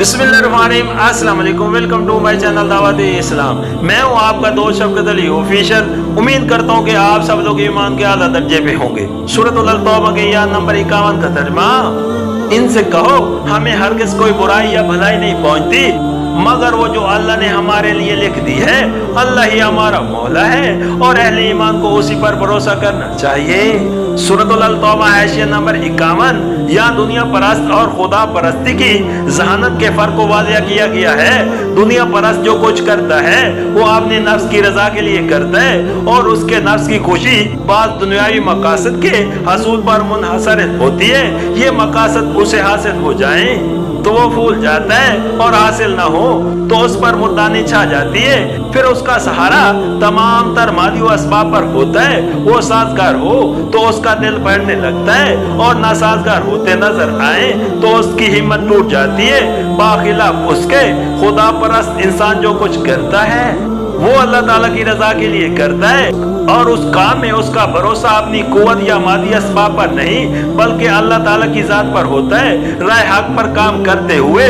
बिस्मिल्लाहिर्रहमानिर्रहीम, अस्सलाम वालेकुम, वेलकम टू माय चैनल दावत इस्लाम। मैं हूं आपका दोस्त शफकत अली ऑफिशियल। उम्मीद करता हूं कि आप सब लोग ईमान के आला दर्जे पे होंगे। सूरत अल तौबा के आयत नंबर 51 का तर्जुमा, इनसे कहो हमें हरगिज़ कोई बुराई या भलाई नहीं पहुंचती मगर वो जो अल्लाह ने हमारे लिए लिख दी है। अल्लाह ही हमारा मौला है और अहले ईमान को उसी पर भरोसा करना चाहिए। सूरत अल तौबा आयत नंबर 51 यहाँ दुनिया परस्त और खुदा परस्ती की जहानत के फर्क को वाज़ेह किया गया है। दुनिया परस्त जो कुछ करता है वो अपने नफ्स की रजा के लिए करता है और उसके नफ्स की खुशी बाज़ दुनियावी मकासद के हसूल पर मुनहसर होती है। ये मकासद उसे हासिल हो जाए तो वो फूल जाता है और हासिल ना हो तो उस पर मुर्दानी छा जाती है। फिर उसका सहारा तमाम तर मादी असबाब पर होता है। वो साजगार हो तो उसका दिल बढ़ने लगता है और नासाजगार होते नजर आए तो उसकी हिम्मत टूट जाती है। बाखिलाफ उसके खुदा परस्त इंसान जो कुछ करता है वो अल्लाह ताला की रजा के लिए करता है और उस काम में उसका भरोसा अपनी कुव्वत या मादी असबाब पर नहीं बल्कि अल्लाह ताला की जात पर होता है। राह हक पर काम करते हुए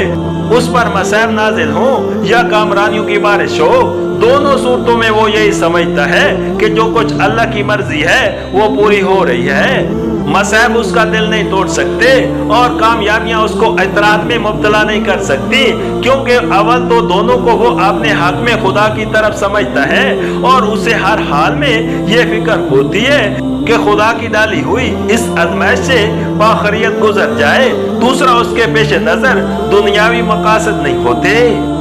उस पर मसैब नाजिल हो या कामरानियों की बारिश हो, दोनों सूरतों में वो यही समझता है कि जो कुछ अल्लाह की मर्जी है वो पूरी हो रही है। मसैब उसका दिल नहीं तोड़ सकते और कामयाबियां उसको एतराज में मुब्तला नहीं कर सकती, क्योंकि अव्वल तो दोनों को वो अपने हक में खुदा की तरफ समझता है और उसे हर हाल में ये फिक्र होती है कि खुदा की डाली हुई इस आजमाइश से बाखरियत गुजर जाए। दूसरा, उसके पेश नजर दुनियावी मकासद नहीं होते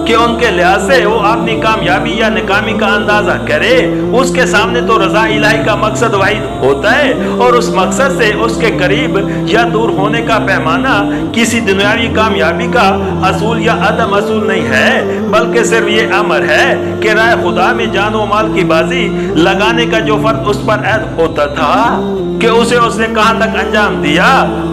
कि उनके लिहाज से वो अपनी कामयाबी या नाकामी का अंदाजा करे। उसके सामने तो रजा इलाही का मकसद वाहिद होता है और उस मकसद से उसके करीब या दूर होने का पैमाना किसी दुनियावी कामयाबी का असूल या अदम असूल नहीं है, बल्कि सिर्फ ये अमर है कि राह खुदा में जान व माल की बाजी लगाने का जो फर्ज उस पर ऐद होता था कि उसे उसने कहां तक अंजाम दिया।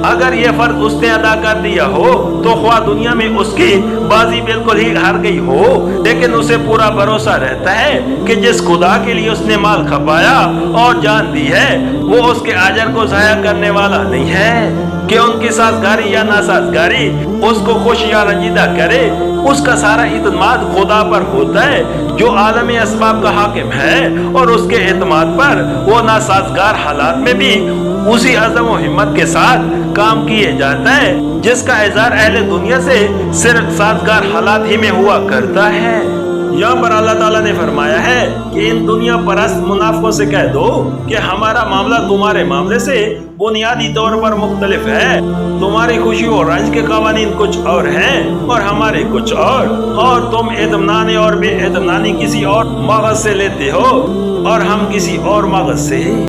अगर ये फर्ज उसने अदा कर दिया हो तो ख्वाह दुनिया में उसकी बाजी बिल्कुल ही हार गई हो, लेकिन उसे पूरा भरोसा रहता है कि जिस खुदा के लिए उसने माल खपाया और जान दी है वो उसके अजर को ज़ाया करने वाला नहीं है कि उनकी साजगारी या नासाजगारी उसको खुश या रंजीदा करे। उसका सारा इत्माद खुदा पर होता है जो आलमी असबाब का हाकिम है और उसके एतमाद पर वो नासाजगार हालात में भी उसी अज़म व हिम्मत के साथ काम किए जाता है जिसका इज़हार अहले दुनिया से सिर्फ साजगार हालात ही में हुआ करता है। यहाँ पर अल्लाह ताला ने फरमाया है कि इन दुनिया परस्त मुनाफिकों से कह दो कि हमारा मामला तुम्हारे मामले से बुनियादी तौर पर मुख्तलिफ है। तुम्हारी खुशी और रंज के कवानीन कुछ और हैं और हमारे कुछ और तुम एतमनानी और बेएतमनानी किसी और मगज से लेते हो और हम किसी और मगज से।